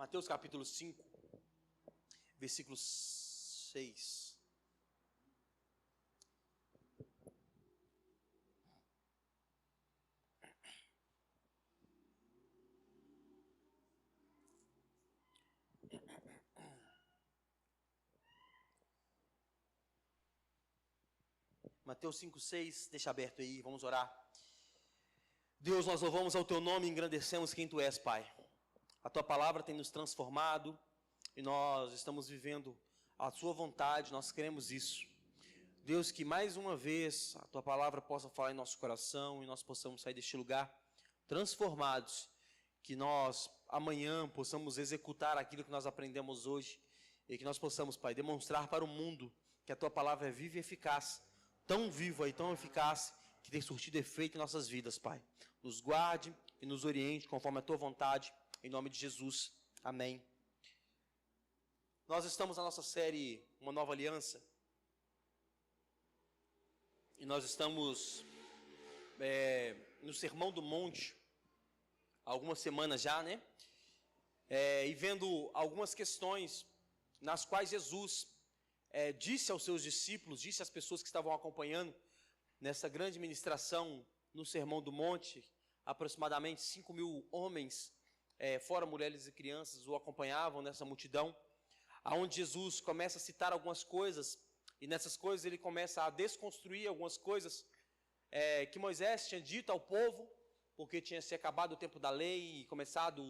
Mateus capítulo 5, versículo 6. Mateus 5, 6, deixa aberto aí, vamos orar. Deus, nós louvamos ao Teu nome e engrandecemos quem Tu és, Pai. A Tua palavra tem nos transformado e nós estamos vivendo a Sua vontade, nós queremos isso. Deus, que mais uma vez a Tua palavra possa falar em nosso coração e nós possamos sair deste lugar transformados, que nós amanhã possamos executar aquilo que nós aprendemos hoje e que nós possamos, Pai, demonstrar para o mundo que a Tua palavra é viva e eficaz, tão viva e tão eficaz, que tem surtido efeito em nossas vidas, Pai. Nos guarde e nos oriente conforme a Tua vontade, em nome de Jesus. Amém. Nós estamos na nossa série Uma Nova Aliança. E nós estamos no Sermão do Monte, há algumas semanas já, né? E vendo algumas questões nas quais Jesus disse aos seus discípulos, disse às pessoas que estavam acompanhando nessa grande ministração no Sermão do Monte, aproximadamente 5.000 homens, fora mulheres e crianças, o acompanhavam nessa multidão, aonde Jesus começa a citar algumas coisas, e nessas coisas ele começa a desconstruir algumas coisas que Moisés tinha dito ao povo, porque tinha se acabado o tempo da lei e começado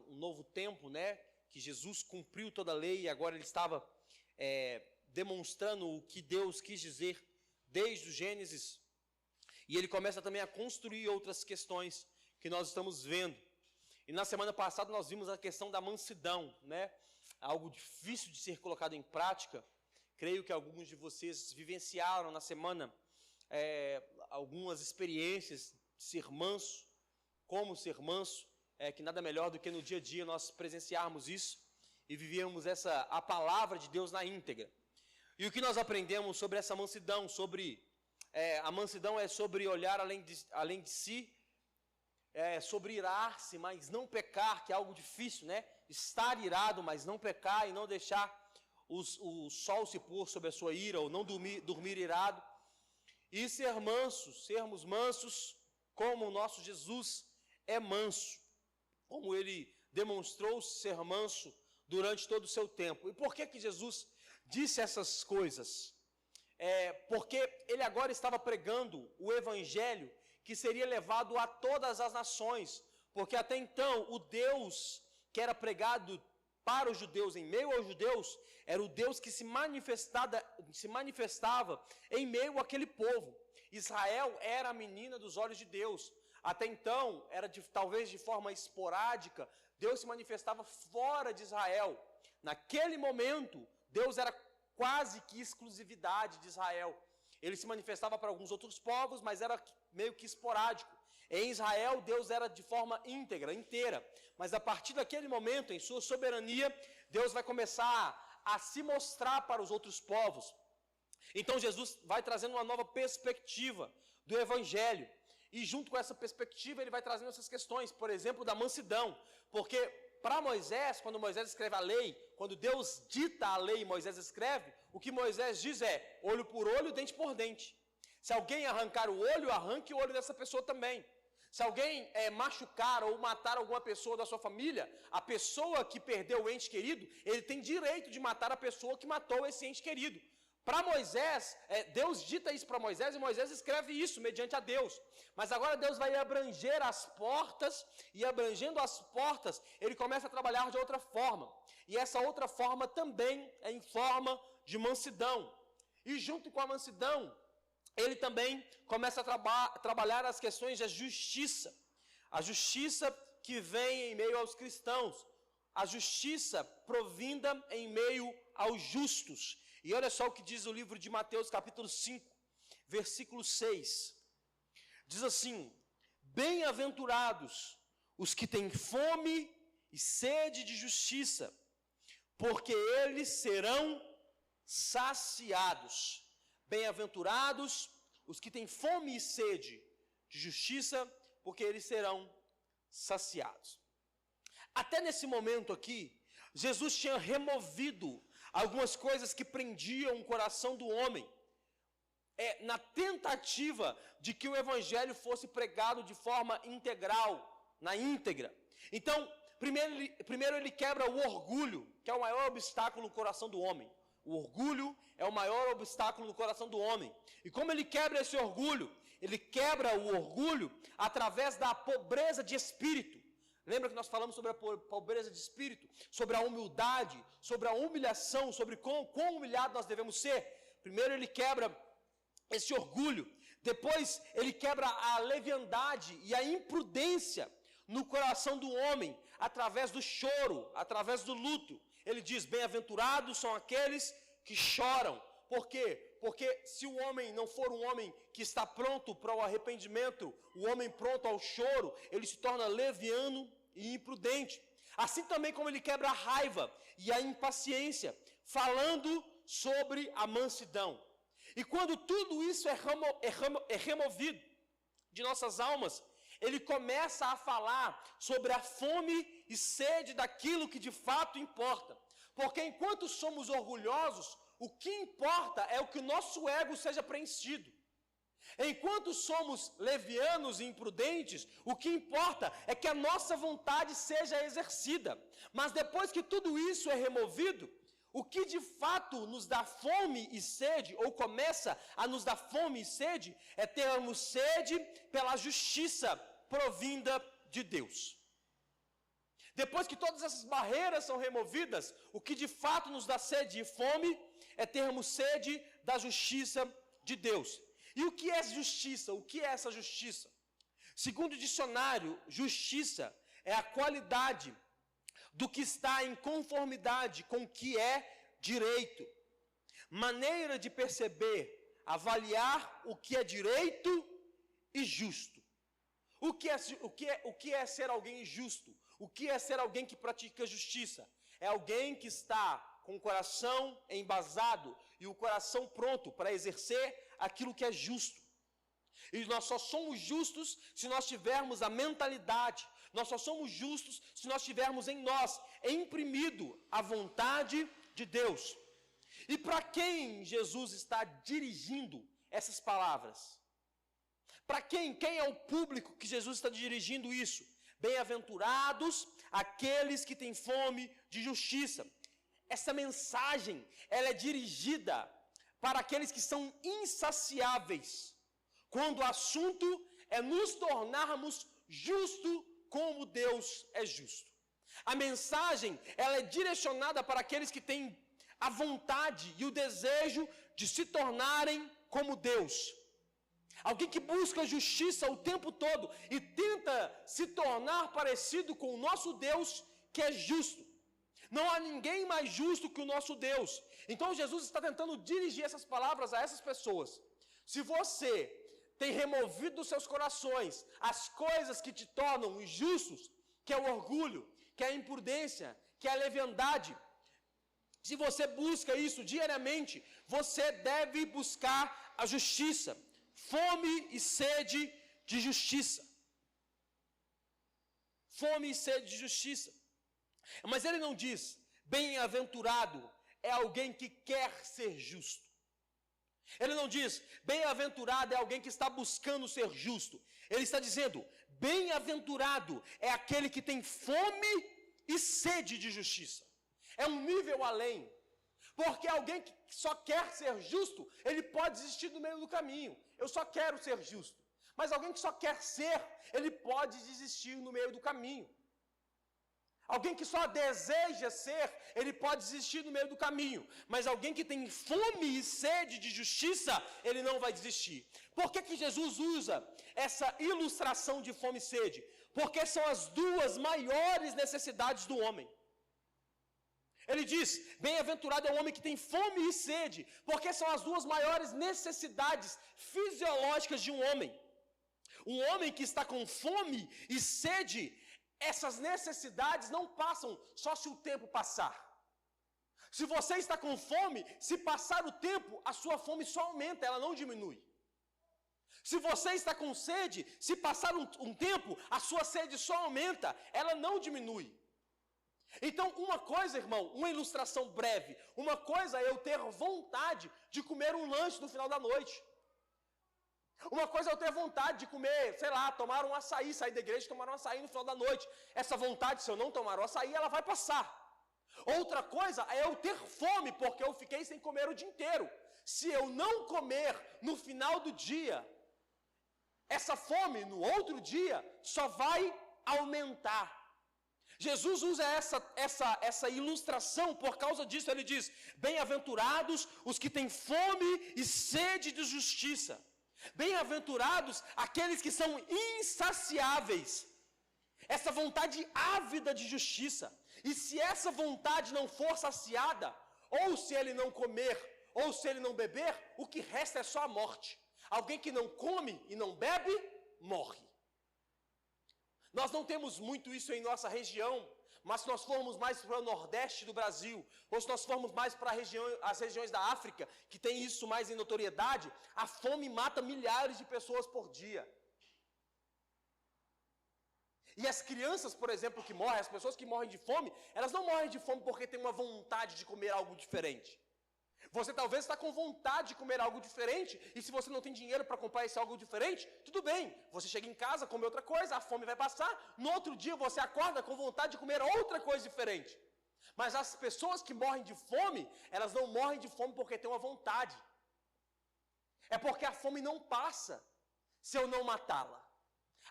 um novo tempo, né? Que Jesus cumpriu toda a lei e agora ele estava demonstrando o que Deus quis dizer desde o Gênesis. E ele começa também a construir outras questões que nós estamos vendo. E na semana passada nós vimos a questão da mansidão, né? Algo difícil de ser colocado em prática. Creio que alguns de vocês vivenciaram na semana algumas experiências de ser manso, como ser manso, que nada melhor do que no dia a dia nós presenciarmos isso e vivíamos a palavra de Deus na íntegra. E o que nós aprendemos sobre essa mansidão, a mansidão é sobre olhar além de si, sobre irar-se, mas não pecar, que é algo difícil, né? Estar irado, mas não pecar e não deixar o sol se pôr sobre a sua ira, ou não dormir irado. E ser mansos, sermos mansos, como o nosso Jesus é manso, como ele demonstrou ser manso durante todo o seu tempo. E por que Jesus disse essas coisas? Porque ele agora estava pregando o evangelho que seria levado a todas as nações, porque até então o Deus que era pregado para os judeus, em meio aos judeus, era o Deus que se manifestava em meio àquele povo. Israel era a menina dos olhos de Deus. Até então, talvez de forma esporádica, Deus se manifestava fora de Israel. Naquele momento, Deus era quase que exclusividade de Israel. Ele se manifestava para alguns outros povos, mas era meio que esporádico. Em Israel, Deus era de forma íntegra, inteira. Mas a partir daquele momento, em sua soberania, Deus vai começar a se mostrar para os outros povos. Então Jesus vai trazendo uma nova perspectiva do evangelho. E junto com essa perspectiva, ele vai trazendo essas questões, por exemplo, da mansidão. Porque para Moisés, quando Moisés escreve a lei, quando Deus dita a lei e Moisés escreve, o que Moisés diz é olho por olho, dente por dente. Se alguém arrancar o olho, arranque o olho dessa pessoa também. Se alguém machucar ou matar alguma pessoa da sua família, a pessoa que perdeu o ente querido, ele tem direito de matar a pessoa que matou esse ente querido. Para Moisés, Deus dita isso para Moisés e Moisés escreve isso mediante a Deus. Mas agora Deus vai abranger as portas e abrangendo as portas, ele começa a trabalhar de outra forma. E essa outra forma também é em forma de mansidão. E junto com a mansidão, ele também começa a trabalhar as questões da justiça. A justiça que vem em meio aos cristãos. A justiça provinda em meio aos justos. E olha só o que diz o livro de Mateus capítulo 5, versículo 6. Diz assim: bem-aventurados os que têm fome e sede de justiça, porque eles serão saciados. Bem-aventurados os que têm fome e sede de justiça, porque eles serão saciados. Até nesse momento aqui, Jesus tinha removido algumas coisas que prendiam o coração do homem, na tentativa de que o evangelho fosse pregado de forma integral, na íntegra. Então, primeiro ele quebra o orgulho, que é o maior obstáculo no coração do homem. O orgulho é o maior obstáculo no coração do homem. E como ele quebra esse orgulho? Ele quebra o orgulho através da pobreza de espírito. Lembra que nós falamos sobre a pobreza de espírito? Sobre a humildade, sobre a humilhação, sobre quão humilhado nós devemos ser. Primeiro ele quebra esse orgulho. Depois ele quebra a leviandade e a imprudência no coração do homem, através do choro, através do luto. Ele diz, bem-aventurados são aqueles que choram. Por quê? Porque se o homem não for um homem que está pronto para o arrependimento, o homem pronto ao choro, ele se torna leviano e imprudente. Assim também como ele quebra a raiva e a impaciência, falando sobre a mansidão. E quando tudo isso é removido de nossas almas, ele começa a falar sobre a fome e sede daquilo que de fato importa. Porque enquanto somos orgulhosos, o que importa é o que o nosso ego seja preenchido. Enquanto somos levianos e imprudentes, o que importa é que a nossa vontade seja exercida. Mas depois que tudo isso é removido, o que de fato nos dá fome e sede, ou começa a nos dar fome e sede, é termos sede pela justiça provinda de Deus. Depois que todas essas barreiras são removidas, o que de fato nos dá sede e fome é termos sede da justiça de Deus. E o que é justiça? O que é essa justiça? Segundo o dicionário, justiça é a qualidade do que está em conformidade com o que é direito. Maneira de perceber, avaliar o que é direito e justo. O que é ser alguém justo? O que é ser alguém que pratica justiça? É alguém que está com o coração embasado e o coração pronto para exercer aquilo que é justo. E nós só somos justos se nós tivermos a mentalidade, nós só somos justos se nós tivermos em nós imprimido a vontade de Deus. E para quem Jesus está dirigindo essas palavras? Para quem é o público que Jesus está dirigindo isso? Bem-aventurados aqueles que têm fome de justiça. Essa mensagem, ela é dirigida para aqueles que são insaciáveis, quando o assunto é nos tornarmos justos como Deus é justo. A mensagem, ela é direcionada para aqueles que têm a vontade e o desejo de se tornarem como Deus. Alguém que busca justiça o tempo todo e tenta se tornar parecido com o nosso Deus, que é justo. Não há ninguém mais justo que o nosso Deus. Então Jesus está tentando dirigir essas palavras a essas pessoas. Se você tem removido dos seus corações as coisas que te tornam injustos, que é o orgulho, que é a imprudência, que é a leviandade, se você busca isso diariamente, você deve buscar a justiça. Fome e sede de justiça. Fome e sede de justiça. Mas ele não diz, bem-aventurado é alguém que quer ser justo. Ele não diz, bem-aventurado é alguém que está buscando ser justo. Ele está dizendo, bem-aventurado é aquele que tem fome e sede de justiça. É um nível além. Porque alguém que só quer ser justo, ele pode desistir no meio do caminho. Eu só quero ser justo. Mas alguém que só quer ser, ele pode desistir no meio do caminho. Alguém que só deseja ser, ele pode desistir no meio do caminho. Mas alguém que tem fome e sede de justiça, ele não vai desistir. Por que Jesus usa essa ilustração de fome e sede? Porque são as duas maiores necessidades do homem. Ele diz, bem-aventurado é o homem que tem fome e sede, porque são as duas maiores necessidades fisiológicas de um homem. Um homem que está com fome e sede, essas necessidades não passam só se o tempo passar. Se você está com fome, se passar o tempo, a sua fome só aumenta, ela não diminui. Se você está com sede, se passar um tempo, a sua sede só aumenta, ela não diminui. Então, uma coisa, irmão, uma ilustração breve, uma coisa é eu ter vontade de comer um lanche no final da noite. Uma coisa é eu ter vontade de comer, sei lá, tomar um açaí, sair da igreja e tomar um açaí no final da noite. Essa vontade, se eu não tomar o açaí, ela vai passar. Outra coisa é eu ter fome, porque eu fiquei sem comer o dia inteiro. Se eu não comer no final do dia, essa fome no outro dia só vai aumentar. Jesus usa essa ilustração por causa disso. Ele diz: bem-aventurados os que têm fome e sede de justiça. Bem-aventurados aqueles que são insaciáveis. Essa vontade ávida de justiça. E se essa vontade não for saciada, ou se ele não comer, ou se ele não beber, o que resta é só a morte. Alguém que não come e não bebe, morre. Nós não temos muito isso em nossa região, mas se nós formos mais para o nordeste do Brasil, ou se nós formos mais para as regiões da África, que tem isso mais em notoriedade, a fome mata milhares de pessoas por dia. E as crianças, por exemplo, que morrem, as pessoas que morrem de fome, elas não morrem de fome porque têm uma vontade de comer algo diferente. Você talvez está com vontade de comer algo diferente, e se você não tem dinheiro para comprar esse algo diferente, tudo bem, você chega em casa, come outra coisa, a fome vai passar, no outro dia você acorda com vontade de comer outra coisa diferente. Mas as pessoas que morrem de fome, elas não morrem de fome porque têm uma vontade. É porque a fome não passa se eu não matá-la.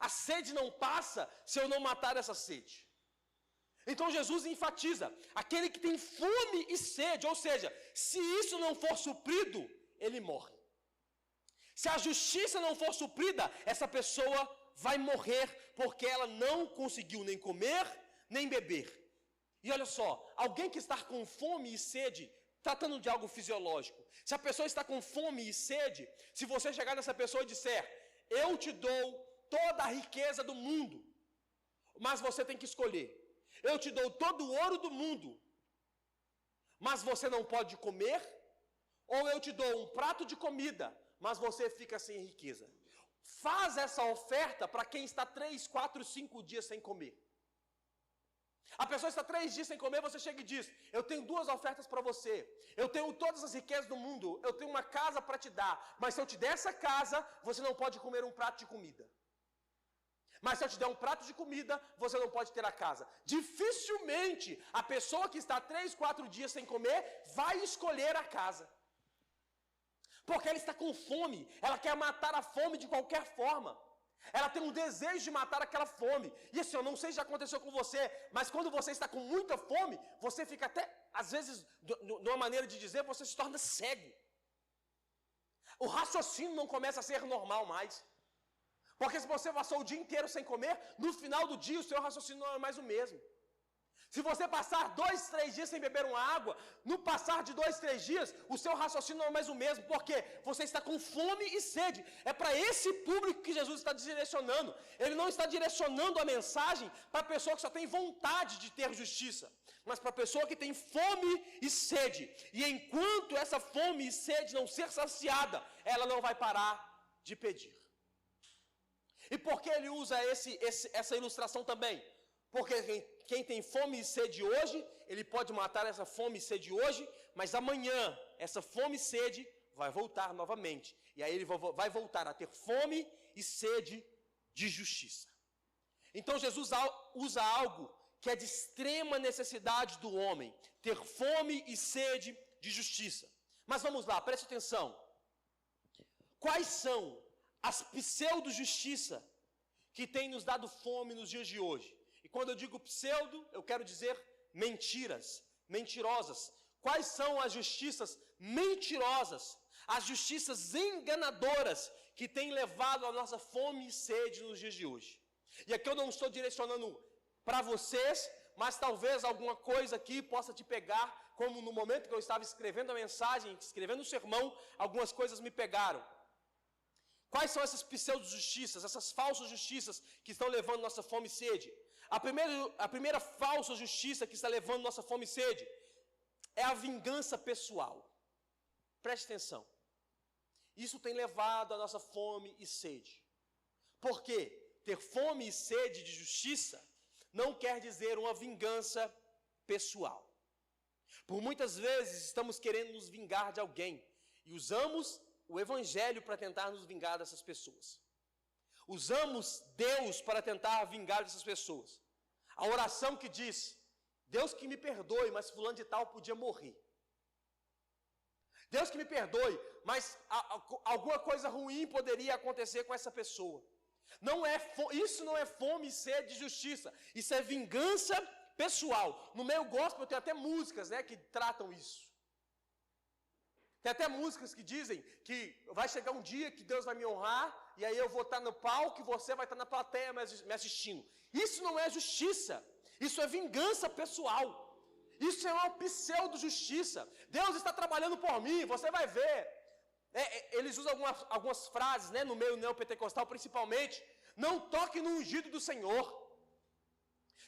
A sede não passa se eu não matar essa sede. Então Jesus enfatiza, aquele que tem fome e sede, ou seja, se isso não for suprido, ele morre. Se a justiça não for suprida, essa pessoa vai morrer, porque ela não conseguiu nem comer, nem beber. E olha só, alguém que está com fome e sede, tratando de algo fisiológico, se a pessoa está com fome e sede, se você chegar nessa pessoa e disser: eu te dou toda a riqueza do mundo, mas você tem que escolher. Eu te dou todo o ouro do mundo, mas você não pode comer, ou eu te dou um prato de comida, mas você fica sem riqueza. Faz essa oferta para quem está 3, 4, 5 dias sem comer. A pessoa está 3 dias sem comer, você chega e diz: eu tenho 2 ofertas para você, eu tenho todas as riquezas do mundo, eu tenho uma casa para te dar, mas se eu te der essa casa, você não pode comer um prato de comida. Mas se eu te der um prato de comida, você não pode ter a casa. Dificilmente a pessoa que está 3, 4 dias sem comer vai escolher a casa. Porque ela está com fome, ela quer matar a fome de qualquer forma. Ela tem um desejo de matar aquela fome. E assim, eu não sei se já aconteceu com você, mas quando você está com muita fome, você fica até, às vezes, de uma maneira de dizer, você se torna cego. O raciocínio não começa a ser normal mais. Porque se você passou o dia inteiro sem comer, no final do dia o seu raciocínio não é mais o mesmo. Se você passar 2, 3 dias sem beber uma água, no passar de 2, 3 dias, o seu raciocínio não é mais o mesmo, porque você está com fome e sede. É para esse público que Jesus está direcionando. Ele não está direcionando a mensagem para a pessoa que só tem vontade de ter justiça, mas para a pessoa que tem fome e sede. E enquanto essa fome e sede não ser saciada, ela não vai parar de pedir. E por que ele usa essa ilustração também? Porque quem tem fome e sede hoje, ele pode matar essa fome e sede hoje, mas amanhã essa fome e sede vai voltar novamente. E aí ele vai voltar a ter fome e sede de justiça. Então Jesus usa algo que é de extrema necessidade do homem, ter fome e sede de justiça. Mas vamos lá, preste atenção. Quais são as pseudo-justiça que tem nos dado fome nos dias de hoje? E quando eu digo pseudo, eu quero dizer mentiras, mentirosas. Quais são as justiças mentirosas, as justiças enganadoras que têm levado a nossa fome e sede nos dias de hoje? E aqui eu não estou direcionando para vocês, mas talvez alguma coisa aqui possa te pegar, como no momento que eu estava escrevendo a mensagem, escrevendo o sermão, algumas coisas me pegaram. Quais são essas pseudo-justiças, essas falsas justiças que estão levando nossa fome e sede? A primeira falsa justiça que está levando nossa fome e sede é a vingança pessoal. Preste atenção. Isso tem levado a nossa fome e sede. Por quê? Ter fome e sede de justiça não quer dizer uma vingança pessoal. Por muitas vezes estamos querendo nos vingar de alguém e usamos o evangelho para tentar nos vingar dessas pessoas. Usamos Deus para tentar vingar dessas pessoas. A oração que diz: Deus que me perdoe, mas fulano de tal podia morrer. Deus que me perdoe, mas alguma coisa ruim poderia acontecer com essa pessoa. Isso não é fome e sede de justiça. Isso é vingança pessoal. No meio gospel tem até músicas, né, que tratam isso. Tem até músicas que dizem que vai chegar um dia que Deus vai me honrar, e aí eu vou estar no palco e você vai estar na plateia me assistindo. Isso não é justiça. Isso é vingança pessoal. Isso é uma pseudo-justiça. Deus está trabalhando por mim, você vai ver. Eles usam algumas frases, né, no meio neopentecostal principalmente. Não toque no ungido do Senhor.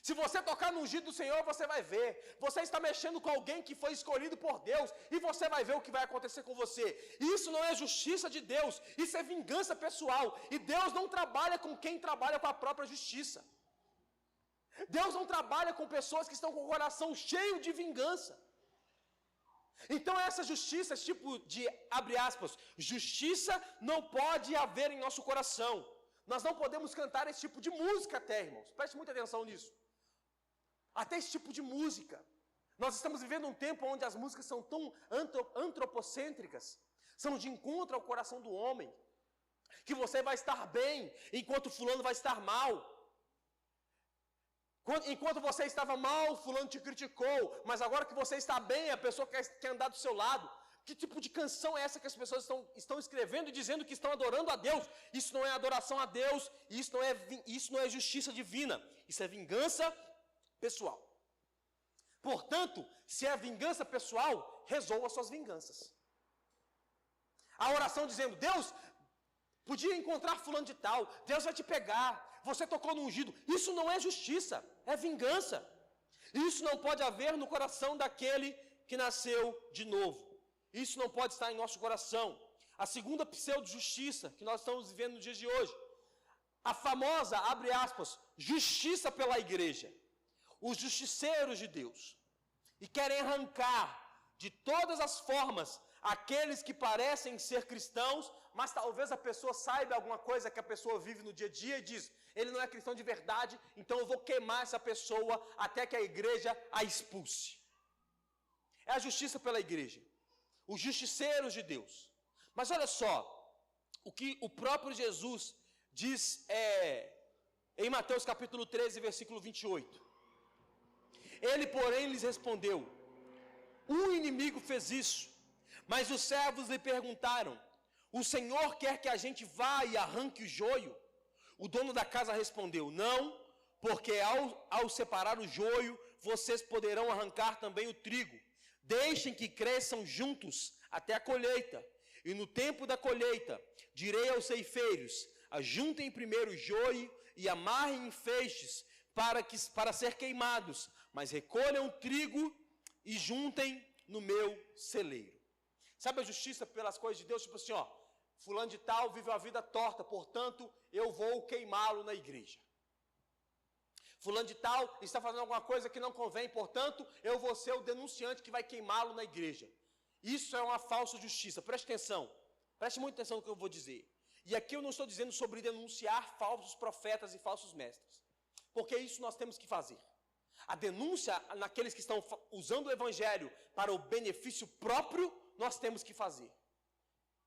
Se você tocar no ungido do Senhor, você vai ver. Você está mexendo com alguém que foi escolhido por Deus, e você vai ver o que vai acontecer com você. Isso não é justiça de Deus, isso é vingança pessoal. E Deus não trabalha com quem trabalha com a própria justiça. Deus não trabalha com pessoas que estão com o coração cheio de vingança. Então essa justiça, esse tipo de, abre aspas, justiça não pode haver em nosso coração. Nós não podemos cantar esse tipo de música até, irmãos. Preste muita atenção nisso. Até esse tipo de música. Nós estamos vivendo um tempo onde as músicas são tão antropocêntricas, são de encontro ao coração do homem, que você vai estar bem, enquanto fulano vai estar mal. Enquanto você estava mal, fulano te criticou, mas agora que você está bem, a pessoa quer andar do seu lado. Que tipo de canção é essa que as pessoas estão escrevendo e dizendo que estão adorando a Deus? Isso não é adoração a Deus, isso não é justiça divina, isso é vingança pessoal. Portanto, se é vingança pessoal, resolva suas vinganças. A oração dizendo: Deus, podia encontrar fulano de tal, Deus vai te pegar, você tocou no ungido. Isso não é justiça, é vingança. Isso não pode haver no coração daquele que nasceu de novo. Isso não pode estar em nosso coração. A segunda pseudo-justiça que nós estamos vivendo nos dias de hoje, a famosa, abre aspas, justiça pela igreja. Os justiceiros de Deus. E querem arrancar de todas as formas aqueles que parecem ser cristãos, mas talvez a pessoa saiba alguma coisa que a pessoa vive no dia a dia e diz: ele não é cristão de verdade, então eu vou queimar essa pessoa até que a igreja a expulse. É a justiça pela igreja. Os justiceiros de Deus. Mas olha só, o que o próprio Jesus diz em Mateus capítulo 13, versículo 28. Ele, porém, lhes respondeu: um inimigo fez isso. Mas os servos lhe perguntaram: o Senhor quer que a gente vá e arranque o joio? O dono da casa respondeu: não, porque ao separar o joio, vocês poderão arrancar também o trigo. Deixem que cresçam juntos até a colheita. E no tempo da colheita, direi aos ceifeiros: ajuntem primeiro o joio e amarrem em feixes para ser queimados, mas recolham o trigo e juntem no meu celeiro. Sabe a justiça pelas coisas de Deus? Tipo assim, fulano de tal vive uma vida torta, portanto, eu vou queimá-lo na igreja. Fulano de tal está fazendo alguma coisa que não convém, portanto, eu vou ser o denunciante que vai queimá-lo na igreja. Isso é uma falsa justiça. Preste atenção. Preste muita atenção no que eu vou dizer. E aqui eu não estou dizendo sobre denunciar falsos profetas e falsos mestres. Porque isso nós temos que fazer. A denúncia naqueles que estão usando o evangelho para o benefício próprio, nós temos que fazer.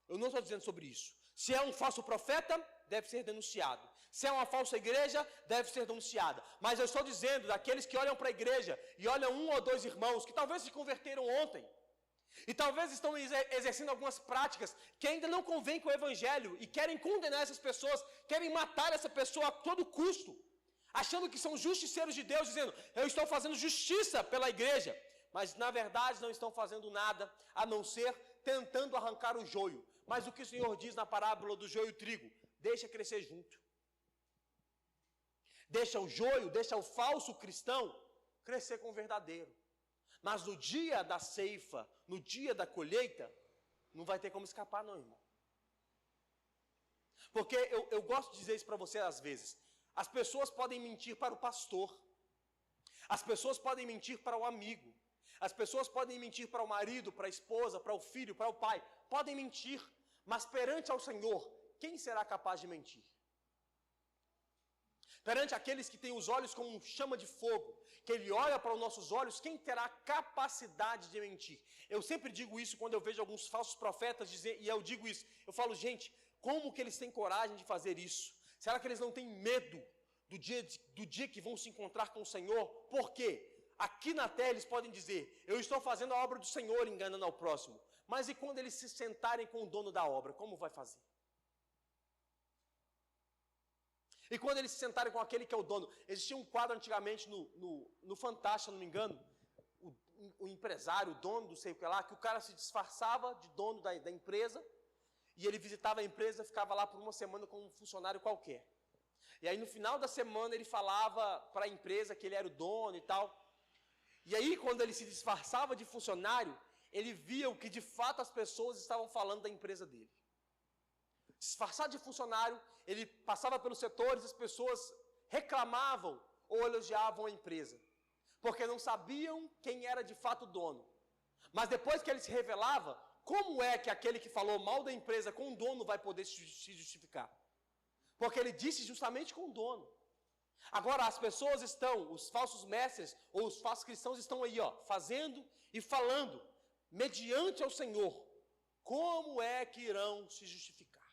Eu não estou dizendo sobre isso. Se é um falso profeta, deve ser denunciado. Se é uma falsa igreja, deve ser denunciada. Mas eu estou dizendo daqueles que olham para a igreja e olham um ou dois irmãos que talvez se converteram ontem. E talvez estão exercendo algumas práticas que ainda não convêm com o evangelho e querem condenar essas pessoas, querem matar essa pessoa a todo custo, achando que são justiceiros de Deus, dizendo: eu estou fazendo justiça pela igreja. Mas na verdade não estão fazendo nada a não ser tentando arrancar o joio. Mas o que o Senhor diz na parábola do joio e trigo? Deixa crescer junto. Deixa o joio, deixa o falso cristão crescer com o verdadeiro. Mas no dia da ceifa, no dia da colheita, não vai ter como escapar não, irmão. Porque eu gosto de dizer isso para você às vezes. As pessoas podem mentir para o pastor. As pessoas podem mentir para o amigo. As pessoas podem mentir para o marido, para a esposa, para o filho, para o pai. Podem mentir, mas perante ao Senhor, quem será capaz de mentir? Perante aqueles que têm os olhos como chama de fogo, que Ele olha para os nossos olhos, quem terá capacidade de mentir? Eu sempre digo isso quando eu vejo alguns falsos profetas dizer, e eu digo isso, eu falo, gente, como que eles têm coragem de fazer isso? Será que eles não têm medo do dia que vão se encontrar com o Senhor? Por quê? Aqui na terra eles podem dizer, eu estou fazendo a obra do Senhor enganando ao próximo. Mas e quando eles se sentarem com o dono da obra, como vai fazer? E quando eles se sentarem com aquele que é o dono, existia um quadro antigamente no Fantástico, se não me engano, o empresário, o dono do sei o que lá, que o cara se disfarçava de dono da empresa, e ele visitava a empresa, ficava lá por uma semana como um funcionário qualquer. E aí no final da semana ele falava para a empresa que ele era o dono e tal. E aí quando ele se disfarçava de funcionário, ele via o que de fato as pessoas estavam falando da empresa dele. Disfarçado de funcionário, ele passava pelos setores, as pessoas reclamavam ou elogiavam a empresa, porque não sabiam quem era de fato o dono. Mas depois que ele se revelava, como é que aquele que falou mal da empresa com o dono vai poder se justificar? Porque ele disse justamente com o dono. Agora as pessoas estão, os falsos mestres ou os falsos cristãos estão aí, fazendo e falando, mediante ao Senhor, como é que irão se justificar?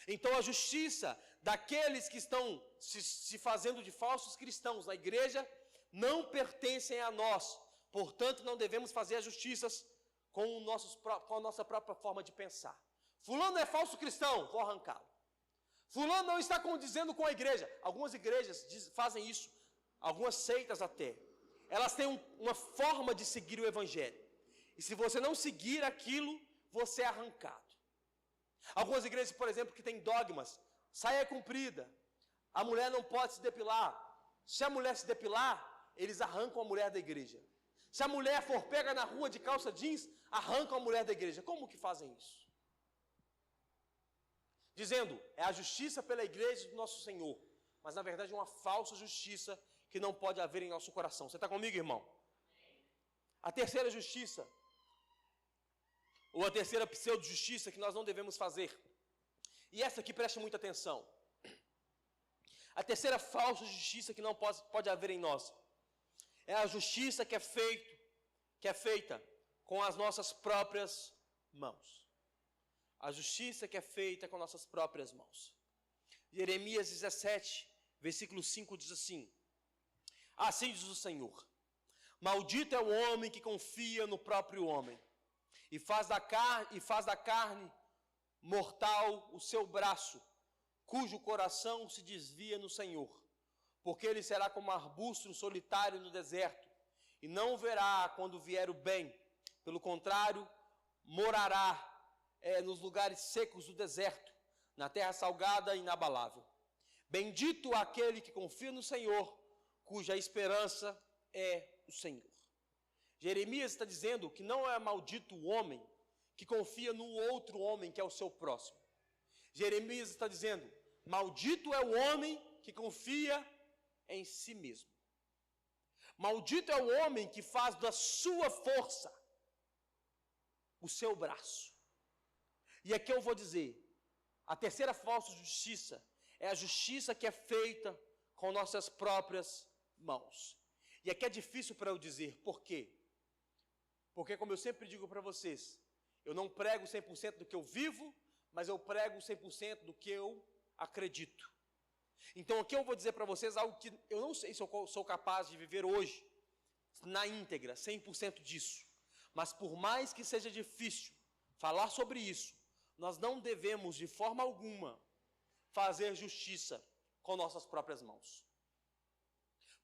Então a justiça daqueles que estão se fazendo de falsos cristãos na igreja não pertencem a nós. Portanto, não devemos fazer as justiças com a nossa própria forma de pensar. Fulano é falso cristão, vou arrancá-lo. Fulano não está condizendo com a igreja. Algumas igrejas fazem isso, algumas seitas até. Elas têm uma forma de seguir o evangelho. E se você não seguir aquilo, você é arrancado. Algumas igrejas, por exemplo, que têm dogmas, saia comprida, a mulher não pode se depilar. Se a mulher se depilar, eles arrancam a mulher da igreja. Se a mulher for pega na rua de calça jeans, arrancam a mulher da igreja. Como que fazem isso? Dizendo, é a justiça pela igreja do nosso Senhor, mas na verdade é uma falsa justiça que não pode haver em nosso coração. Você está comigo, irmão? A terceira justiça, ou a terceira pseudo-justiça que nós não devemos fazer, e essa aqui preste muita atenção, a terceira falsa justiça que não pode haver em nós, é a justiça que é feita com as nossas próprias mãos. A justiça que é feita com nossas próprias mãos. Jeremias 17, versículo 5 diz assim, assim diz o Senhor, maldito é o homem que confia no próprio homem, e faz da carne mortal o seu braço, cujo coração se desvia no Senhor, porque ele será como arbusto solitário no deserto, e não verá quando vier o bem, pelo contrário, morará nos lugares secos do deserto, na terra salgada e inabalável. Bendito aquele que confia no Senhor, cuja esperança é o Senhor. Jeremias está dizendo que não é maldito o homem que confia no outro homem que é o seu próximo. Jeremias está dizendo, maldito é o homem que confia em si mesmo. Maldito é o homem que faz da sua força o seu braço. E aqui eu vou dizer, a terceira falsa justiça é a justiça que é feita com nossas próprias mãos. E aqui é difícil para eu dizer, por quê? Porque como eu sempre digo para vocês, eu não prego 100% do que eu vivo, mas eu prego 100% do que eu acredito. Então aqui eu vou dizer para vocês algo que eu não sei se eu sou capaz de viver hoje, na íntegra, 100% disso. Mas por mais que seja difícil falar sobre isso, nós não devemos de forma alguma fazer justiça com nossas próprias mãos.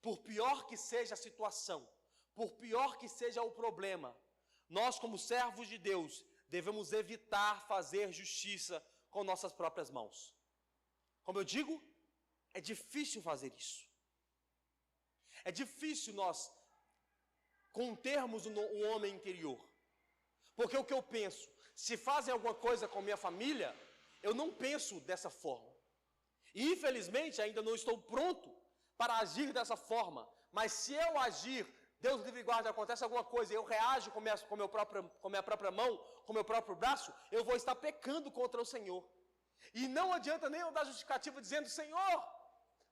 Por pior que seja a situação, por pior que seja o problema, nós como servos de Deus devemos evitar fazer justiça com nossas próprias mãos. Como eu digo, é difícil fazer isso. É difícil nós contermos o homem interior. Porque o que eu penso, se fazem alguma coisa com minha família, eu não penso dessa forma. E infelizmente ainda não estou pronto para agir dessa forma. Mas se eu agir, Deus livre e guarde, acontece alguma coisa, eu reajo com minha própria mão, com meu próprio braço, eu vou estar pecando contra o Senhor. E não adianta nem eu dar justificativa dizendo, Senhor,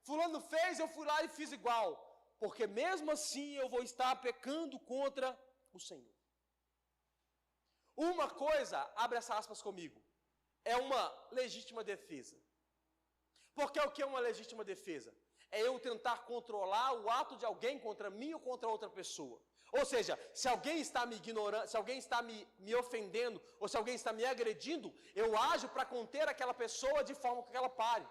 fulano fez, eu fui lá e fiz igual. Porque mesmo assim eu vou estar pecando contra o Senhor. Uma coisa, abre essa aspas comigo, é uma legítima defesa. Porque o que é uma legítima defesa? É eu tentar controlar o ato de alguém contra mim ou contra outra pessoa. Ou seja, se alguém está me ignorando, se alguém está me ofendendo, ou se alguém está me agredindo, eu ajo para conter aquela pessoa de forma que ela pare.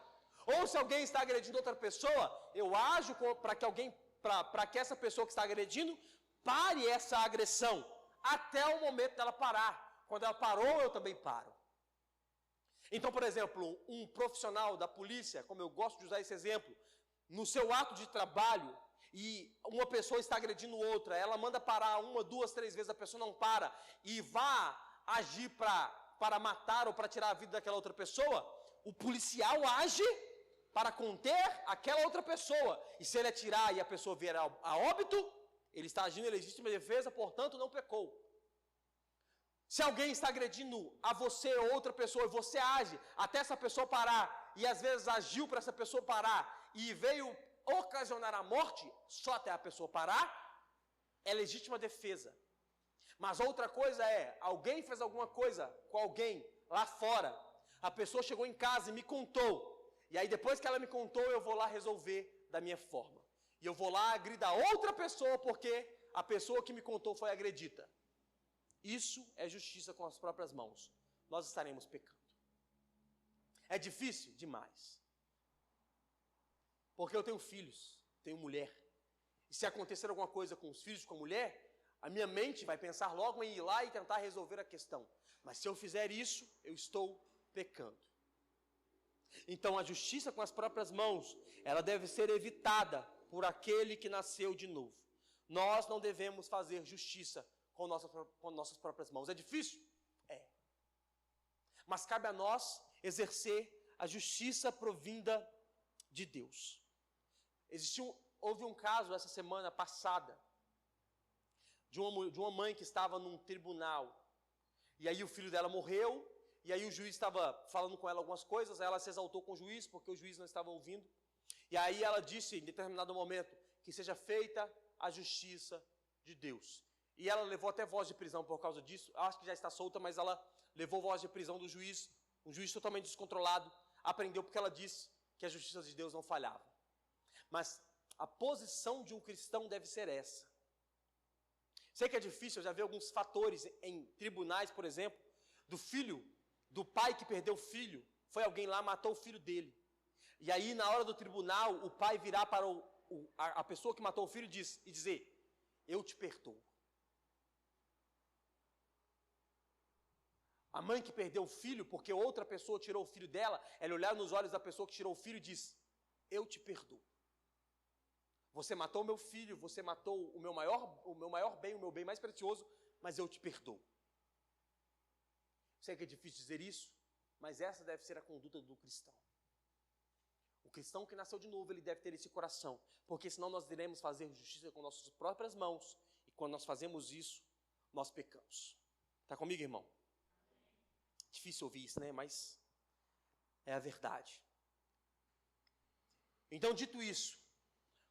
Ou se alguém está agredindo outra pessoa, eu ajo para que essa pessoa que está agredindo pare essa agressão, até o momento dela parar. Quando ela parou, eu também paro. Então, por exemplo, um profissional da polícia, como eu gosto de usar esse exemplo, no seu ato de trabalho, e uma pessoa está agredindo outra, ela manda parar 1, 2, 3 vezes, a pessoa não para, e vá agir para matar ou para tirar a vida daquela outra pessoa, o policial age para conter aquela outra pessoa. E se ele atirar e a pessoa vier a óbito, ele está agindo em legítima defesa, portanto não pecou. Se alguém está agredindo a você ou outra pessoa, e você age até essa pessoa parar, e às vezes agiu para essa pessoa parar, e veio ocasionar a morte, só até a pessoa parar, é legítima defesa. Mas outra coisa é, alguém fez alguma coisa com alguém lá fora, a pessoa chegou em casa e me contou, e aí depois que ela me contou, eu vou lá resolver da minha forma. E eu vou lá agredir a outra pessoa, porque a pessoa que me contou foi agredida. Isso é justiça com as próprias mãos. Nós estaremos pecando. É difícil? Demais. Porque eu tenho filhos, tenho mulher. E se acontecer alguma coisa com os filhos, com a mulher, a minha mente vai pensar logo em ir lá e tentar resolver a questão. Mas se eu fizer isso, eu estou pecando. Então a justiça com as próprias mãos, ela deve ser evitada por aquele que nasceu de novo. Nós não devemos fazer justiça com nossas próprias mãos. É difícil? É. Mas cabe a nós exercer a justiça provinda de Deus. Houve um caso essa semana passada de uma mãe que estava num tribunal. E aí o filho dela morreu, e aí o juiz estava falando com ela algumas coisas, aí ela se exaltou com o juiz, porque o juiz não estava ouvindo. E aí ela disse, em determinado momento, que seja feita a justiça de Deus. E ela levou até voz de prisão por causa disso. Acho que já está solta, mas ela levou voz de prisão do juiz. Um juiz totalmente descontrolado. Aprendeu porque ela disse que a justiça de Deus não falhava. Mas a posição de um cristão deve ser essa. Sei que é difícil, eu já vi alguns fatores em tribunais, por exemplo, do pai que perdeu o filho. Foi alguém lá, matou o filho dele. E aí, na hora do tribunal, o pai virar para a pessoa que matou o filho e dizer, eu te perdoo. A mãe que perdeu o filho, porque outra pessoa tirou o filho dela, ela olhar nos olhos da pessoa que tirou o filho e diz, eu te perdoo. Você matou o meu filho, você matou o meu maior bem, o meu bem mais precioso, mas eu te perdoo. Sei que é difícil dizer isso, mas essa deve ser a conduta do cristão. O cristão que nasceu de novo, ele deve ter esse coração, porque senão nós iremos fazer justiça com nossas próprias mãos, e quando nós fazemos isso, nós pecamos. Está comigo, irmão? Difícil ouvir isso, né? Mas é a verdade. Então, dito isso,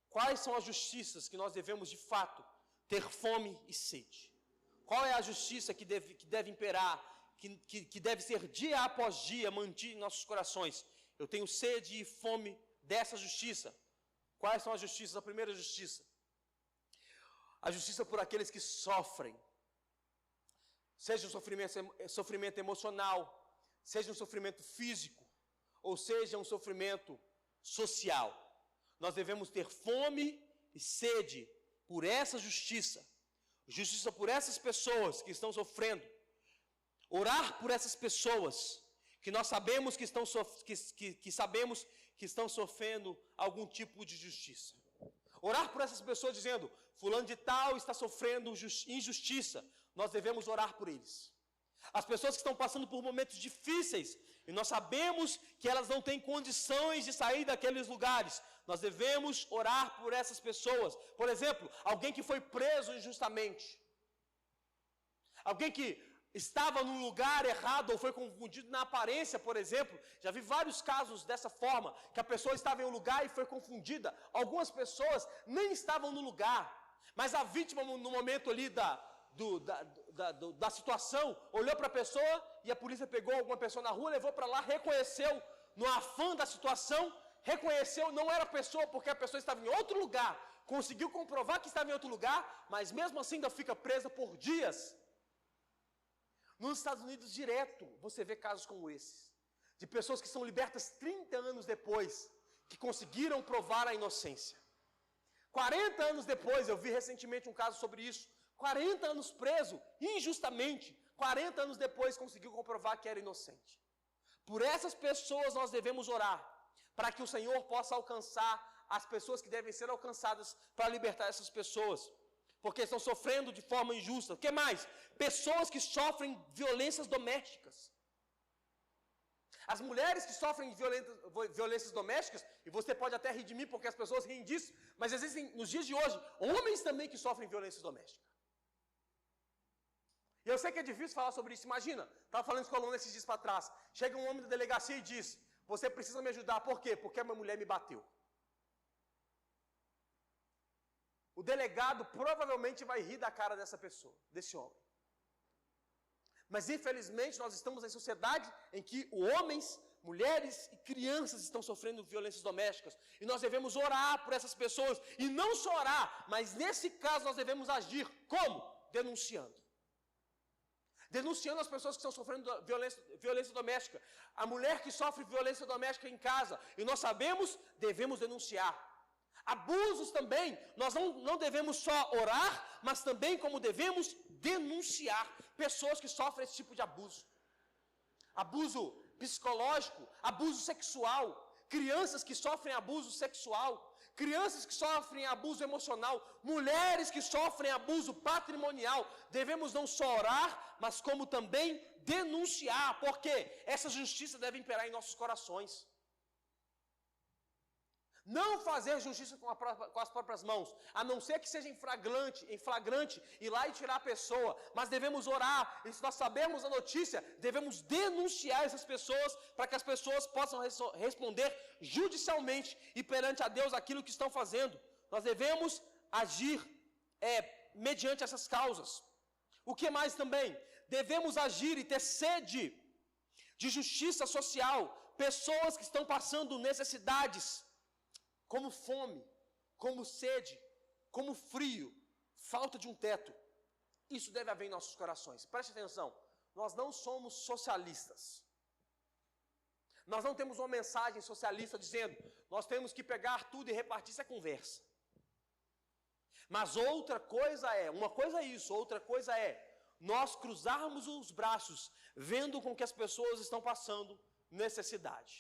quais são as justiças que nós devemos, de fato, ter fome e sede? Qual é a justiça que deve imperar, que deve ser dia após dia mantida em nossos corações? Eu tenho sede e fome dessa justiça. Quais são as justiças? A primeira justiça. A justiça por aqueles que sofrem. Seja um sofrimento emocional, seja um sofrimento físico, ou seja um sofrimento social. Nós devemos ter fome e sede por essa justiça. Justiça por essas pessoas que estão sofrendo. Orar por essas pessoas que nós sabemos que estão sofrendo algum tipo de justiça. Orar por essas pessoas dizendo, fulano de tal está sofrendo injustiça. Nós devemos orar por eles. As pessoas que estão passando por momentos difíceis, e nós sabemos que elas não têm condições de sair daqueles lugares, nós devemos orar por essas pessoas. Por exemplo, alguém que foi preso injustamente. Alguém que estava num lugar errado ou foi confundido na aparência, por exemplo. Já vi vários casos dessa forma, que a pessoa estava em um lugar e foi confundida. Algumas pessoas nem estavam no lugar, mas a vítima, no momento ali da situação, olhou para a pessoa e a polícia pegou alguma pessoa na rua, levou para lá, reconheceu no afã da situação, reconheceu, não era a pessoa porque a pessoa estava em outro lugar, conseguiu comprovar que estava em outro lugar, mas mesmo assim ainda fica presa por dias. Nos Estados Unidos, direto, você vê casos como esses, de pessoas que são libertas 30 anos depois, que conseguiram provar a inocência. 40 anos depois, eu vi recentemente um caso sobre isso, 40 anos preso, injustamente, 40 anos depois conseguiu comprovar que era inocente. Por essas pessoas nós devemos orar, para que o Senhor possa alcançar as pessoas que devem ser alcançadas para libertar essas pessoas, porque estão sofrendo de forma injusta. O que mais? Pessoas que sofrem violências domésticas. As mulheres que sofrem violências domésticas, e você pode até rir de mim porque as pessoas riem disso, mas existem nos dias de hoje homens também que sofrem violência doméstica. E eu sei que é difícil falar sobre isso. Imagina, estava falando com o aluno esses dias para trás, chega um homem da delegacia e diz: você precisa me ajudar, por quê? Porque a minha mulher me bateu. O delegado provavelmente vai rir da cara dessa pessoa, desse homem. Mas infelizmente nós estamos em sociedade em que homens, mulheres e crianças estão sofrendo violências domésticas. E nós devemos orar por essas pessoas. E não só orar, mas nesse caso nós devemos agir. Como? Denunciando. Denunciando as pessoas que estão sofrendo violência doméstica. A mulher que sofre violência doméstica em casa. E nós sabemos, devemos denunciar. Abusos também, nós não devemos só orar, mas também como devemos denunciar pessoas que sofrem esse tipo de abuso. Abuso psicológico, abuso sexual, crianças que sofrem abuso sexual, crianças que sofrem abuso emocional, mulheres que sofrem abuso patrimonial. Devemos não só orar, mas como também denunciar, porque essa justiça deve imperar em nossos corações. Não fazer justiça com as próprias mãos, a não ser que seja em flagrante, ir lá e tirar a pessoa, mas devemos orar, e se nós sabemos a notícia, devemos denunciar essas pessoas, para que as pessoas possam responder judicialmente e perante a Deus aquilo que estão fazendo. Nós devemos agir mediante essas causas. O que mais também? Devemos agir e ter sede de justiça social, pessoas que estão passando necessidades, como fome, como sede, como frio, falta de um teto. Isso deve haver em nossos corações. Preste atenção, nós não somos socialistas. Nós não temos uma mensagem socialista dizendo, nós temos que pegar tudo e repartir, isso é conversa. Mas outra coisa uma coisa é isso, outra coisa é nós cruzarmos os braços, vendo com que as pessoas estão passando necessidade.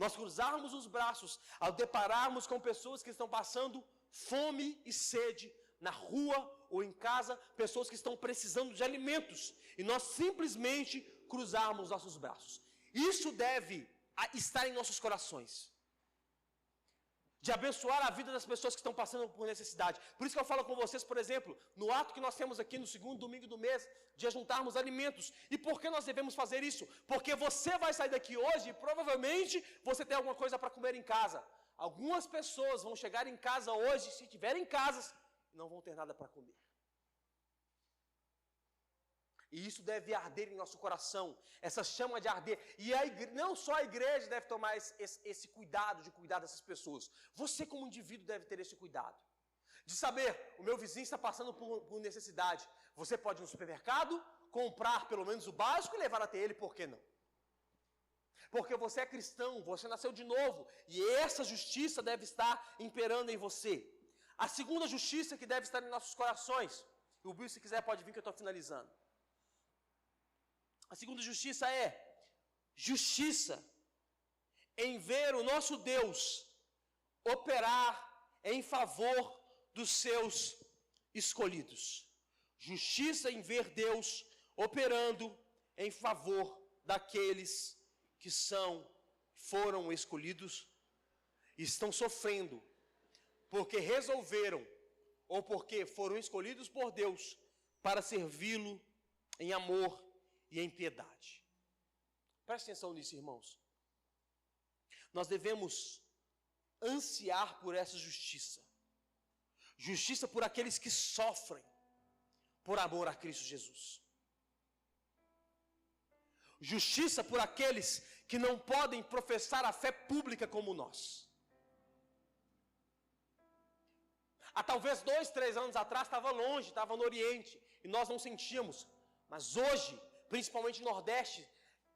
Nós cruzarmos os braços ao depararmos com pessoas que estão passando fome e sede na rua ou em casa, pessoas que estão precisando de alimentos, e nós simplesmente cruzarmos nossos braços. Isso deve estar em nossos corações, de abençoar a vida das pessoas que estão passando por necessidade. Por isso que eu falo com vocês, por exemplo, no ato que nós temos aqui no segundo domingo do mês, de ajuntarmos alimentos. E por que nós devemos fazer isso? Porque você vai sair daqui hoje e provavelmente você tem alguma coisa para comer em casa. Algumas pessoas vão chegar em casa hoje, se tiverem casas, não vão ter nada para comer. E isso deve arder em nosso coração, essa chama de arder. E não só a igreja deve tomar esse cuidado de cuidar dessas pessoas. Você como indivíduo deve ter esse cuidado. De saber, o meu vizinho está passando por necessidade. Você pode ir no supermercado, comprar pelo menos o básico e levar até ele, por que não? Porque você é cristão, você nasceu de novo. E essa justiça deve estar imperando em você. A segunda justiça que deve estar em nossos corações. E o Bill, se quiser, pode vir que eu estou finalizando. A segunda justiça é justiça em ver o nosso Deus operar em favor dos seus escolhidos. Justiça em ver Deus operando em favor daqueles que foram escolhidos. estão sofrendo porque resolveram ou porque foram escolhidos por Deus para servi-lo em amor e em piedade. Preste atenção nisso, irmãos. Nós devemos ansiar por essa justiça. Justiça por aqueles que sofrem por amor a Cristo Jesus. Justiça por aqueles que não podem professar a fé pública como nós. Há talvez 2, 3 anos atrás estava longe, estava no Oriente, e nós não sentíamos. Mas hoje, principalmente no Nordeste,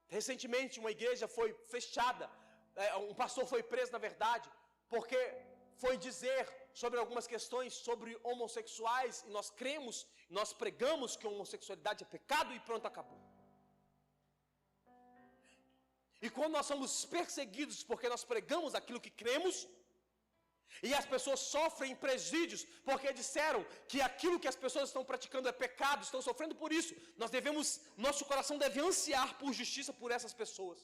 recentemente uma igreja foi fechada, um pastor foi preso, na verdade, porque foi dizer sobre algumas questões sobre homossexuais, e nós cremos, nós pregamos que a homossexualidade é pecado e pronto, acabou. E quando nós somos perseguidos porque nós pregamos aquilo que cremos, e as pessoas sofrem em presídios porque disseram que aquilo que as pessoas estão praticando é pecado, estão sofrendo por isso, nosso coração deve ansiar por justiça por essas pessoas.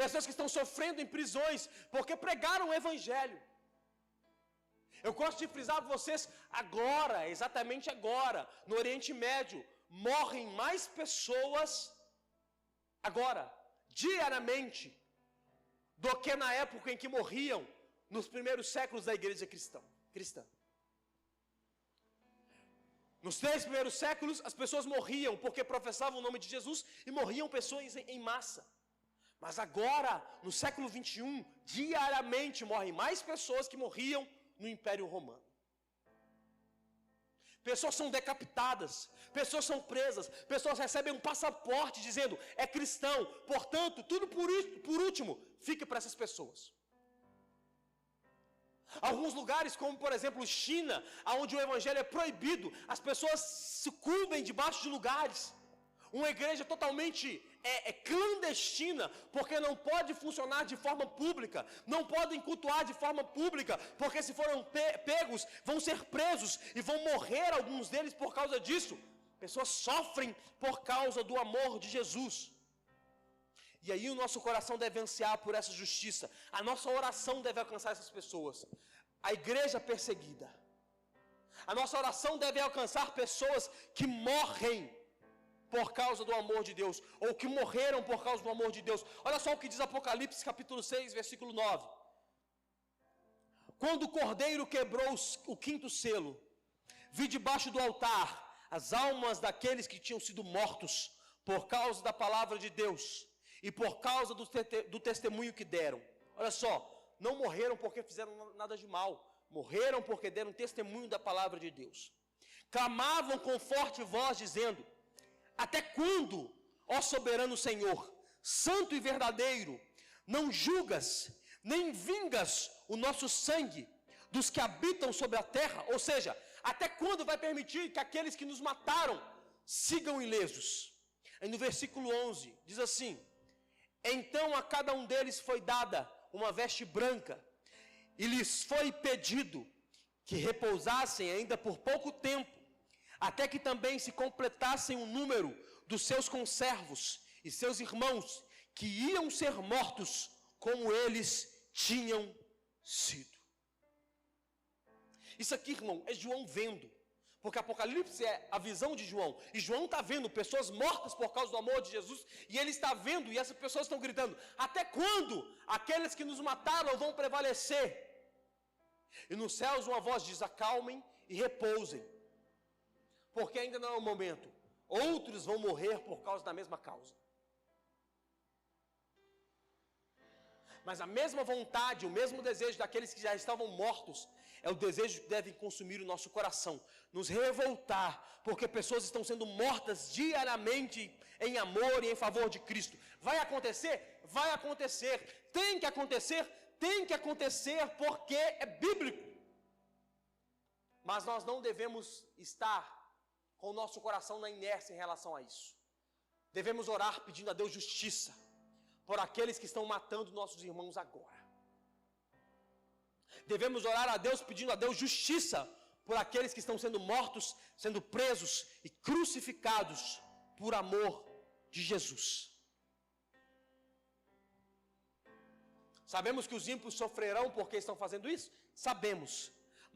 Pessoas que estão sofrendo em prisões porque pregaram o Evangelho. Eu gosto de frisar para vocês, agora, exatamente agora, no Oriente Médio, morrem mais pessoas, agora, diariamente, do que na época em que morriam nos primeiros séculos da igreja cristã. Nos 3 primeiros séculos, as pessoas morriam porque professavam o nome de Jesus e morriam pessoas em massa. Mas agora, no século 21, diariamente morrem mais pessoas que morriam no Império Romano. Pessoas são decapitadas, pessoas são presas, pessoas recebem um passaporte dizendo é cristão, portanto, tudo por último, fica para essas pessoas. Alguns lugares, como por exemplo China, onde o evangelho é proibido, as pessoas sucumbem debaixo de lugares. Uma igreja totalmente clandestina, porque não pode funcionar de forma pública, não podem cultuar de forma pública, porque se foram pegos, vão ser presos e vão morrer alguns deles por causa disso. Pessoas sofrem por causa do amor de Jesus. E aí o nosso coração deve ansiar por essa justiça, a nossa oração deve alcançar essas pessoas. A igreja perseguida, a nossa oração deve alcançar pessoas que morrem por causa do amor de Deus, ou que morreram por causa do amor de Deus. Olha só o que diz Apocalipse capítulo 6, versículo 9. Quando o Cordeiro quebrou o 5º selo, vi debaixo do altar as almas daqueles que tinham sido mortos por causa da palavra de Deus e por causa do testemunho que deram. Olha só, não morreram porque fizeram nada de mal, morreram porque deram testemunho da palavra de Deus. Clamavam com forte voz dizendo: até quando, ó soberano Senhor, santo e verdadeiro, não julgas, nem vingas o nosso sangue dos que habitam sobre a terra? Ou seja, até quando vai permitir que aqueles que nos mataram sigam ilesos? Aí no versículo 11, diz assim: então a cada um deles foi dada uma veste branca, e lhes foi pedido que repousassem ainda por pouco tempo, até que também se completassem o número dos seus conservos e seus irmãos, que iam ser mortos como eles tinham sido. Isso aqui, irmão, é João vendo, porque Apocalipse é a visão de João, e João está vendo pessoas mortas por causa do amor de Jesus, e ele está vendo, e essas pessoas estão gritando: até quando aqueles que nos mataram vão prevalecer? E nos céus uma voz diz: acalmem e repousem, porque ainda não é o momento, outros vão morrer por causa da mesma causa. Mas a mesma vontade, o mesmo desejo daqueles que já estavam mortos, é o desejo que deve consumir o nosso coração, nos revoltar, porque pessoas estão sendo mortas diariamente em amor e em favor de Cristo. Vai acontecer? Vai acontecer. Tem que acontecer? Tem que acontecer, porque é bíblico. Mas nós não devemos estar com o nosso coração na inércia em relação a isso. Devemos orar pedindo a Deus justiça por aqueles que estão matando nossos irmãos agora. Devemos orar a Deus pedindo a Deus justiça por aqueles que estão sendo mortos, sendo presos e crucificados por amor de Jesus. Sabemos que os ímpios sofrerão porque estão fazendo isso? Sabemos.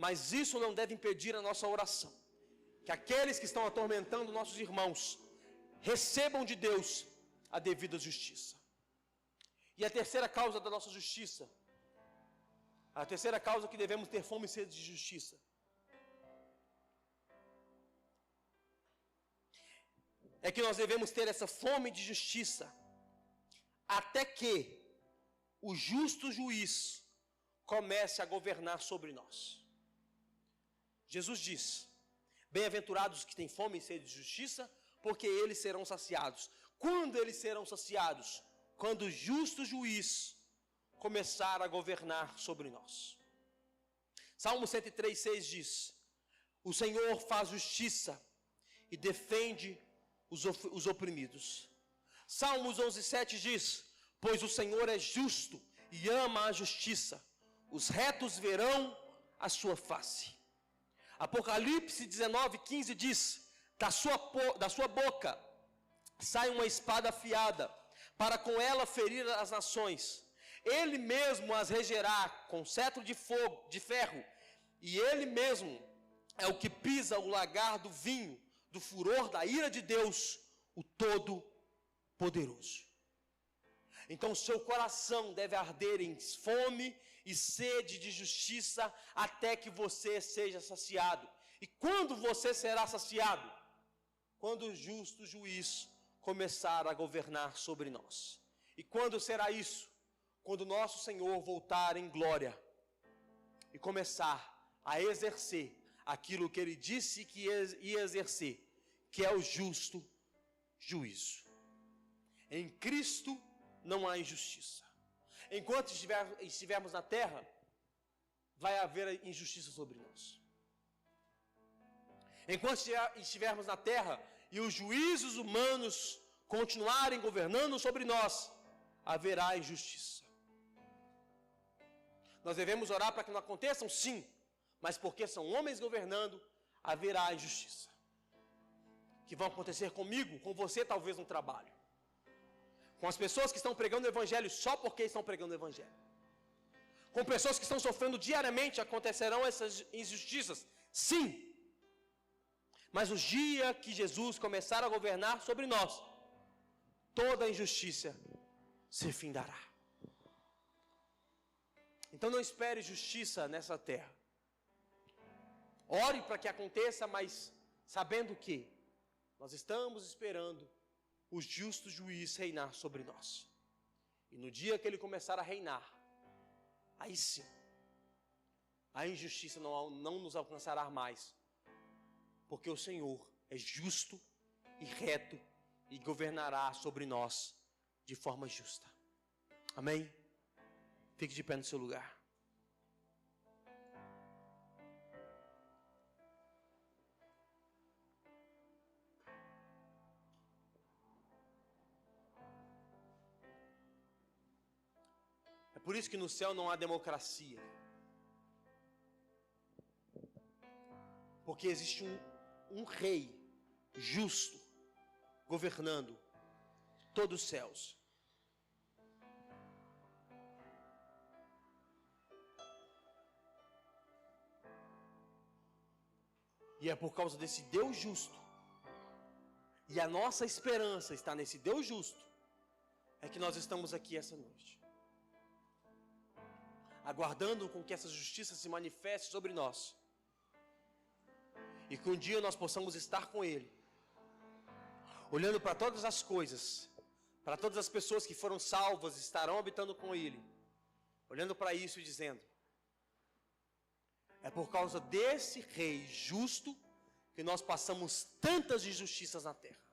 Mas isso não deve impedir a nossa oração. Que aqueles que estão atormentando nossos irmãos recebam de Deus a devida justiça. E a terceira causa da nossa justiça, a terceira causa que devemos ter fome e sede de justiça, é que nós devemos ter essa fome de justiça até que o justo juiz comece a governar sobre nós. Jesus diz: bem-aventurados que têm fome e sede de justiça, porque eles serão saciados. Quando eles serão saciados? Quando o justo juiz começar a governar sobre nós. Salmo 103:6 diz: o Senhor faz justiça e defende os oprimidos. Salmos 11:7 diz: pois o Senhor é justo e ama a justiça, os retos verão a sua face. Apocalipse 19:15 diz: da sua boca sai uma espada afiada, para com ela ferir as nações. Ele mesmo as regerá com cetro de fogo, de ferro, e ele mesmo é o que pisa o lagar do vinho, do furor da ira de Deus, o Todo-Poderoso. Então seu coração deve arder em fome e sede de justiça até que você seja saciado. E quando você será saciado? Quando o justo juiz começar a governar sobre nós. E quando será isso? Quando nosso Senhor voltar em glória e começar a exercer aquilo que Ele disse que ia exercer, que é o justo juízo. Em Cristo não há injustiça. Enquanto estivermos na terra, vai haver injustiça sobre nós. Enquanto estivermos na terra e os juízos humanos continuarem governando sobre nós, haverá injustiça. Nós devemos orar para que não aconteçam? Sim, mas porque são homens governando, haverá injustiça. Que vão acontecer comigo, com você talvez no trabalho. Com as pessoas que estão pregando o Evangelho só porque estão pregando o Evangelho. Com pessoas que estão sofrendo diariamente, acontecerão essas injustiças? Sim. Mas o dia que Jesus começar a governar sobre nós, toda a injustiça se findará. Então não espere justiça nessa terra. Ore para que aconteça, mas sabendo que nós estamos esperando o justo juiz reinar sobre nós. E no dia que ele começar a reinar, aí sim, a injustiça não nos alcançará mais. Porque o Senhor é justo e reto e governará sobre nós de forma justa. Amém? Fique de pé no seu lugar. É por isso que no céu não há democracia. Porque existe um rei justo governando todos os céus. E é por causa desse Deus justo, e a nossa esperança está nesse Deus justo, é que nós estamos aqui essa noite, aguardando com que essa justiça se manifeste sobre nós, e que um dia nós possamos estar com Ele, olhando para todas as coisas, para todas as pessoas que foram salvas, estarão habitando com Ele, olhando para isso e dizendo: é por causa desse rei justo que nós passamos tantas injustiças na terra.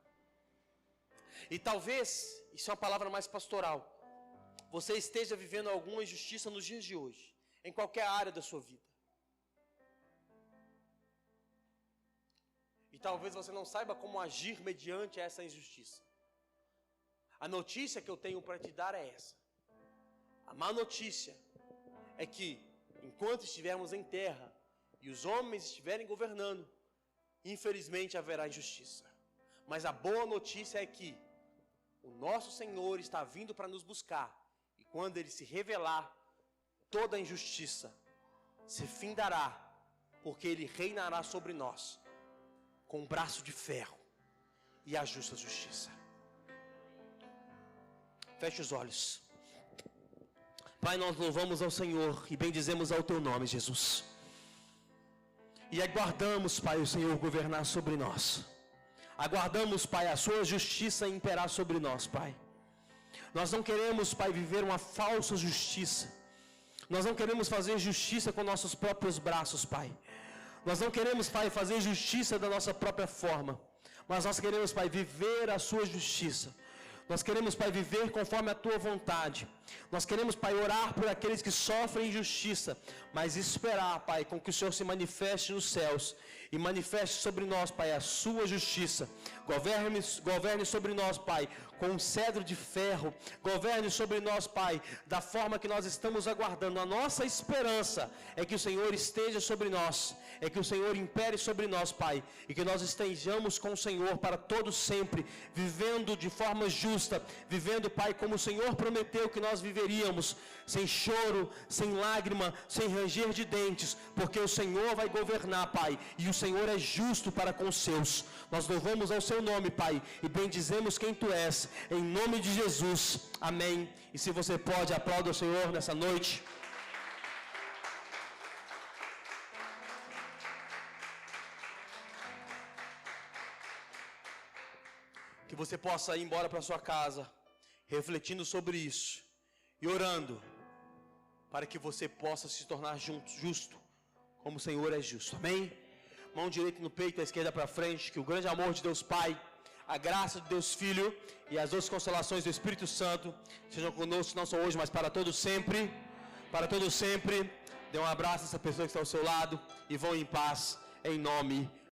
E talvez, isso é uma palavra mais pastoral, você esteja vivendo alguma injustiça nos dias de hoje, em qualquer área da sua vida. E talvez você não saiba como agir mediante essa injustiça. A notícia que eu tenho para te dar é essa. A má notícia é que, enquanto estivermos em terra e os homens estiverem governando, infelizmente haverá injustiça. Mas a boa notícia é que o nosso Senhor está vindo para nos buscar. E quando Ele se revelar, toda a injustiça se findará, porque Ele reinará sobre nós, com um braço de ferro e a justa justiça. Feche os olhos. Pai, nós louvamos ao Senhor e bendizemos ao Teu nome, Jesus. E aguardamos, Pai, o Senhor governar sobre nós. Aguardamos, Pai, a Sua justiça imperar sobre nós, Pai. Nós não queremos, Pai, viver uma falsa justiça. Nós não queremos fazer justiça com nossos próprios braços, Pai. Nós não queremos, Pai, fazer justiça da nossa própria forma. Mas nós queremos, Pai, viver a Sua justiça. Nós queremos, Pai, viver conforme a Tua vontade. Nós queremos, Pai, orar por aqueles que sofrem injustiça, mas esperar, Pai, com que o Senhor se manifeste nos céus e manifeste sobre nós, Pai, a Sua justiça. Governe sobre nós, Pai, com um cedro de ferro. Governe sobre nós, Pai, da forma que nós estamos aguardando. A nossa esperança é que o Senhor esteja sobre nós, é que o Senhor impere sobre nós, Pai, e que nós estejamos com o Senhor para todo sempre, vivendo de forma justa, vivendo, Pai, como o Senhor prometeu que nós viveríamos, sem choro, sem lágrima, sem ranger de dentes, porque o Senhor vai governar, Pai, e o Senhor é justo para com os seus. Nós louvamos ao Seu nome, Pai, e bendizemos quem Tu és, em nome de Jesus, amém. E se você pode, aplauda o Senhor nessa noite. Que você possa ir embora para sua casa, refletindo sobre isso, e orando, para que você possa se tornar justo, como o Senhor é justo, amém? Mão direita no peito, a esquerda para frente. Que o grande amor de Deus Pai, a graça de Deus Filho e as duas consolações do Espírito Santo sejam conosco, não só hoje, mas para todos sempre. Para todos sempre. Dê um abraço a essa pessoa que está ao seu lado e vão em paz, em nome